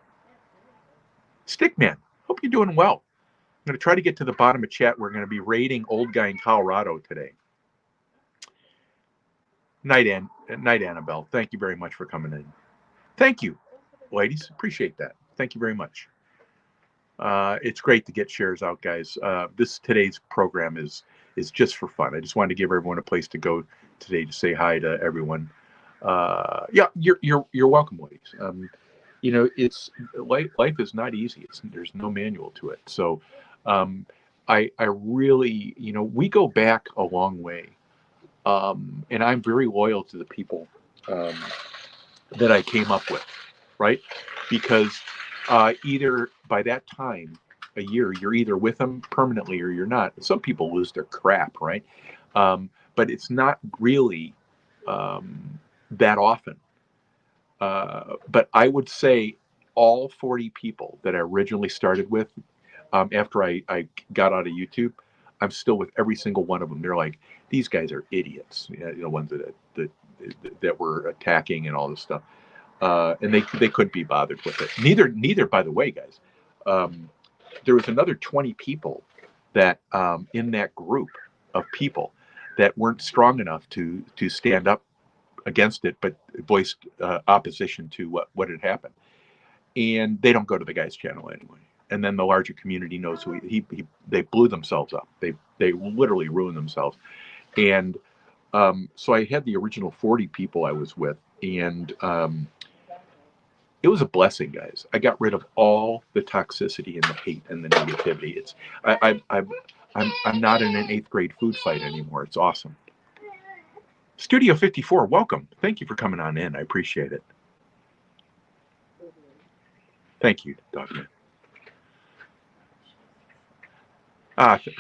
Stickman, hope you're doing well. I'm going to try to get to the bottom of chat. We're going to be raiding Old Guy in Colorado today. Night, Annabelle. Thank you very much for coming in. Thank you, ladies. Appreciate that. Thank you very much. It's great to get shares out, guys. Today's program is just for fun. I just wanted to give everyone a place to go today to say hi to everyone. Yeah, you're welcome, ladies. It's life is not easy. There's no manual to it. So, I really, we go back a long way. And I'm very loyal to the people that I came up with, right? Because either by that time, a year, you're either with them permanently or you're not. Some people lose their crap, right? But it's not really that often. But I would say all 40 people that I originally started with, after I got out of YouTube, I'm still with every single one of them. They're like, these guys are idiots. You know, ones that were attacking and all this stuff, and they couldn't be bothered with it. Neither, by the way, guys. There was another 20 people that in that group of people that weren't strong enough to stand up against it, but voiced opposition to what had happened. And they don't go to the guy's channel anyway. And then the larger community knows who they blew themselves up. They literally ruined themselves. And so I had the original 40 people I was with, and it was a blessing, guys. I got rid of all the toxicity and the hate and the negativity. I'm not in an 8th grade food fight anymore. It's awesome. Studio 54, welcome. Thank you for coming on in. I appreciate it. Thank you, Dogman.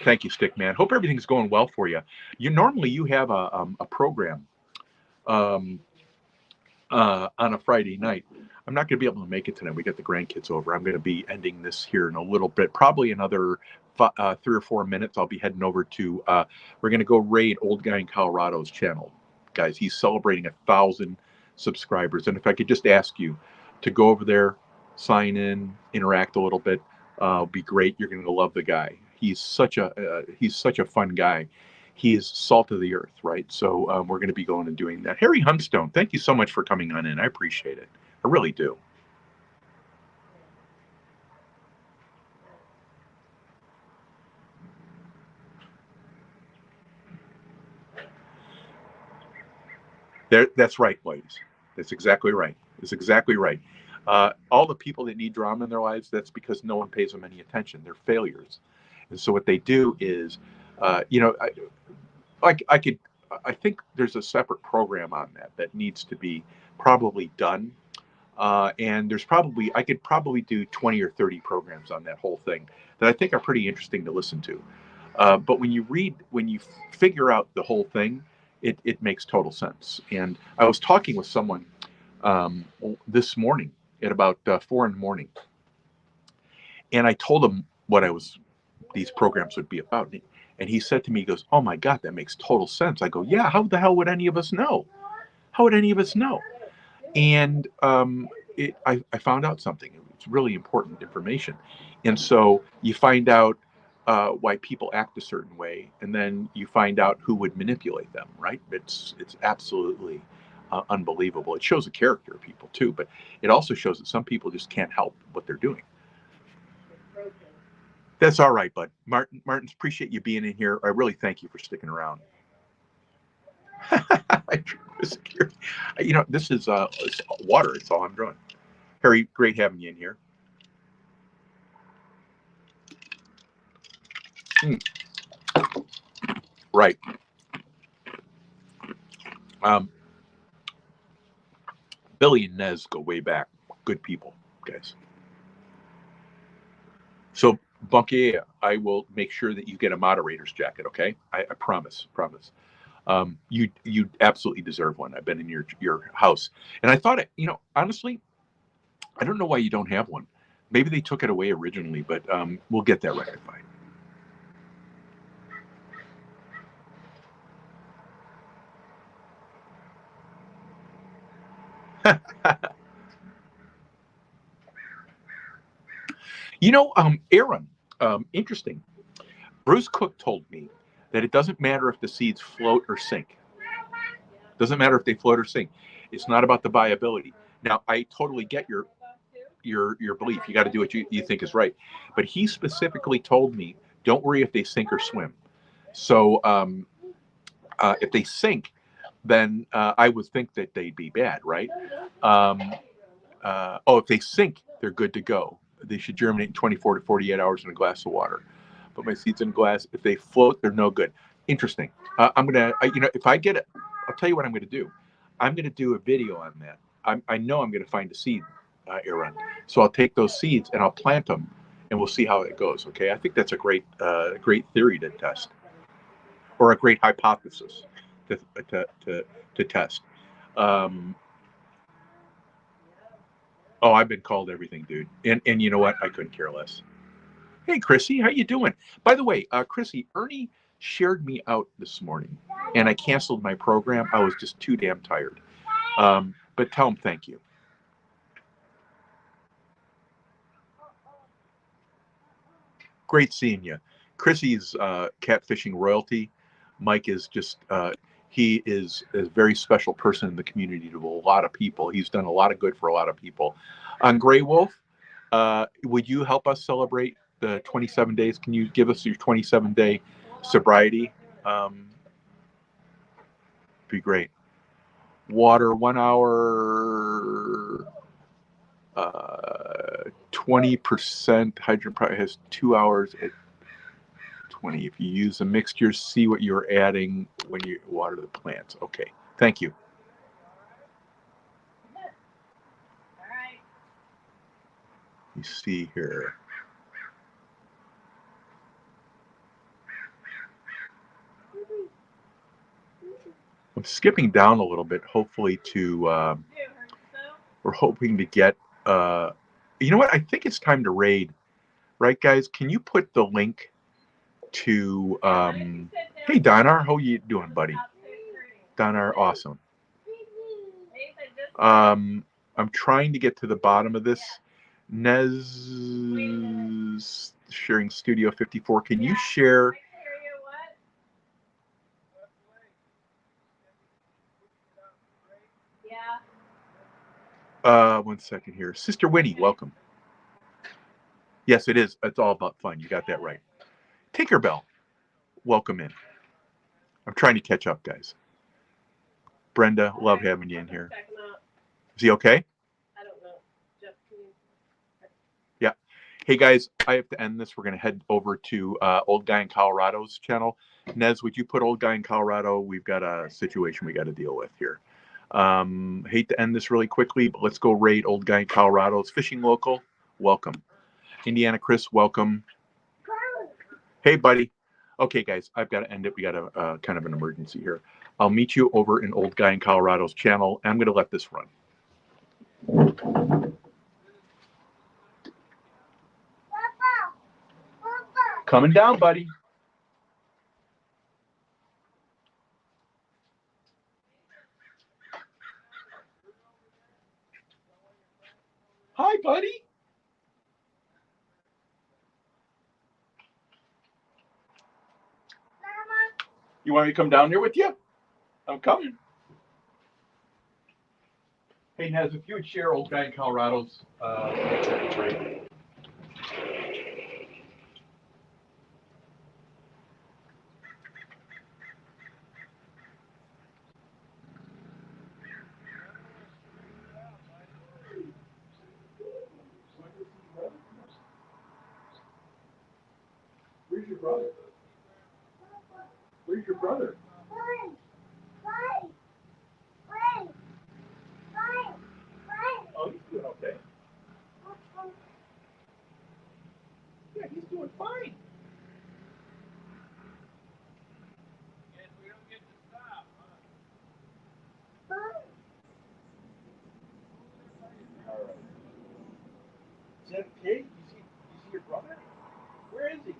Thank you, Stickman. Hope everything's going well for you. Normally you have a program on a Friday night. I'm not going to be able to make it tonight. We got the grandkids over. I'm going to be ending this here in a little bit, probably another 3 or 4 minutes. I'll be heading over to, we're going to go raid Old Guy in Colorado's channel. Guys, he's celebrating 1,000 subscribers. And if I could just ask you to go over there, sign in, interact a little bit, be great. You're going to love the guy. He's such a fun guy. He is salt of the earth, right? So we're going to be going and doing that. Harry Hunstone, thank you so much for coming on in. I appreciate it. I really do. That's right, ladies. That's exactly right. That's exactly right. All the people that need drama in their lives, that's because no one pays them any attention. They're failures. And so what they do is, I think there's a separate program on that needs to be probably done. And I could probably do 20 or 30 programs on that whole thing that I think are pretty interesting to listen to. But when you figure out the whole thing, it makes total sense. And I was talking with someone this morning at about 4 in the morning, and I told him what these programs would be about. And he said to me, he goes, "Oh my God, that makes total sense." I go, "Yeah, how the hell would any of us know? How would any of us know?" And I found out something. It's really important information. And so you find out why people act a certain way, and then you find out who would manipulate them, right? It's absolutely unbelievable. It shows the character of people too, but it also shows that some people just can't help what they're doing. That's all right, bud. Martins, appreciate you being in here. I really thank you for sticking around. This is it's water. It's all I'm drawing. Harry, great having you in here. Right. Billy and Nez go way back. Good people, guys. So, Bunky, I will make sure that you get a moderator's jacket, okay? I promise. You absolutely deserve one. I've been in your house, and I thought honestly, I don't know why you don't have one. Maybe they took it away originally, but we'll get that rectified. Aaron, interesting. Bruce Cook told me that it doesn't matter if the seeds float or sink. Doesn't matter if they float or sink. It's not about the viability. Now, I totally get your belief. You got to do what you think is right. But he specifically told me, don't worry if they sink or swim. So if they sink, then I would think that they'd be bad, right? If they sink, they're good to go. They should germinate in 24 to 48 hours in a glass of water. Put my seeds in a glass. If they float, they're no good. Interesting. I'm gonna, if I get it, I'll tell you what I'm gonna do. I'm gonna do a video on that. I know I'm gonna find a seed, Aaron. So I'll take those seeds and I'll plant them, and we'll see how it goes. Okay. I think that's a great theory to test. or a great hypothesis to to test. Um, oh, I've been called everything, dude. And you know what? I couldn't care less. Hey, Chrissy, how you doing? By the way, Chrissy, Ernie shared me out this morning, and I canceled my program. I was just too damn tired. But tell him thank you. Great seeing you. Chrissy's catfishing royalty. Mike is just he is a very special person in the community to a lot of people. He's done a lot of good for a lot of people. On Gray Wolf, would you help us celebrate the 27 days? Can you give us your 27-day sobriety? Be great. Water 1 hour, 20% hydrogen probably has 2 hours at 20. If you use a mixture, see what you're adding when you water the plants. Okay, thank you. All right. You see here. I'm skipping down a little bit, hopefully to, we're hoping to get, you know what, I think it's time to raid, right guys? Can you put the link to, hey Donar, how you doing, buddy? Donar, awesome. I'm trying to get to the bottom of this. Nez sharing Studio 54. Can you share? One second here. Sister Winnie, welcome. Yes, it is. It's all about fun. You got that right. Tinkerbell, welcome in. I'm trying to catch up, guys. Brenda, love having you in here. Is he okay? I don't know. Yeah. Hey guys, I have to end this. We're going to head over to Old Guy in Colorado's channel. Nez, would you put Old Guy in Colorado? We've got a situation we got to deal with here. Hate to end this really quickly, but let's go raid Old Guy in Colorado's fishing local. Welcome. Indiana Chris, welcome. Hey, buddy. Okay, guys, I've got to end it. We got a kind of an emergency here. I'll meet you over in Old Guy in Colorado's channel. I'm going to let this run. Coming down, buddy. Hi, buddy. You want me to come down there with you? I'm coming. Hey, Nez, if you would share Old Guy in Colorado's, that'd be great. Where's your brother? Where's your brother? Oh, he's doing okay. Yeah, he's doing fine. Guess we don't get to stop, huh? All right. Is that okay? You see your brother? Where is he?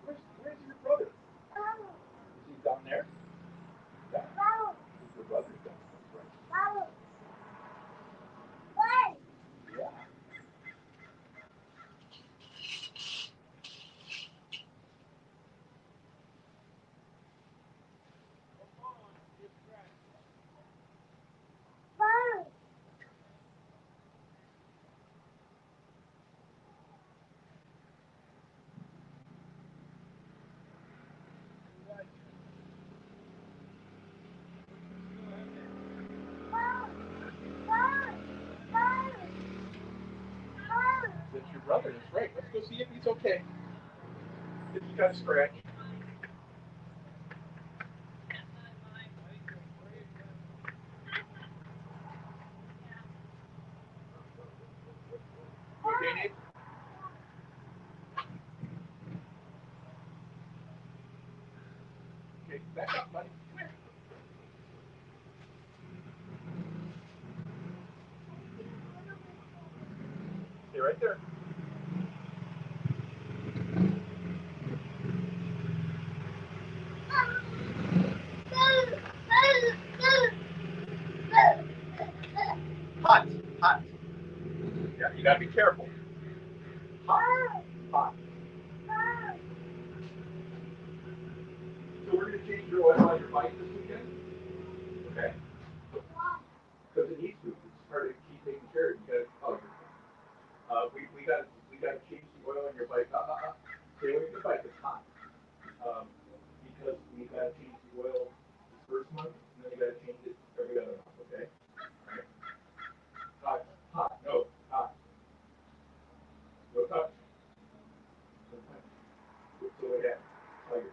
Where's your brother? Is he down there? Yeah. Your brother's down there, right? Yeah. That's your brother. That's right. Let's go see if he's okay. If he's got a scratch. Okay, Nate? Okay. right there. Hot, hot. Yeah, you gotta be careful. Hot, hot. So we're gonna change your oil on your bike this weekend, okay? Because it needs to. It's part of keep taking care of it. You gotta. We gotta change the oil on your bike. Stay away from the bike. It's hot. Because we gotta change the oil the first month, and then you gotta change it every other month. Okay? All right. Hot, hot. No, hot. No touch. No touch. So what happened? Tiger.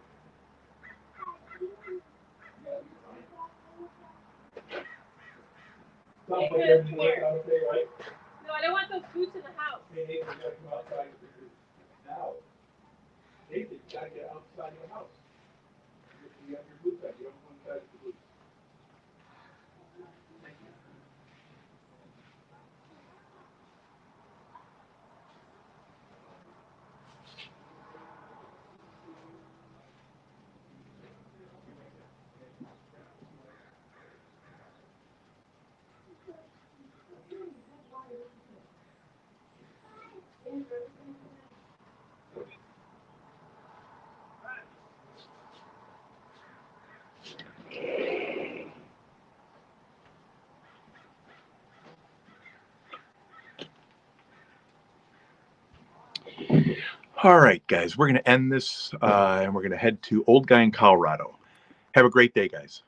Hey, good, come here. Okay, right? No, I don't want those boots in the house. Hey, Nathan, you gotta come outside now. Nathan, you gotta get outside of the house. You have your boots on. You don't go inside the boots. Thank you. All right, guys, we're going to end this and we're going to head to Old Guy in Colorado. Have a great day, guys.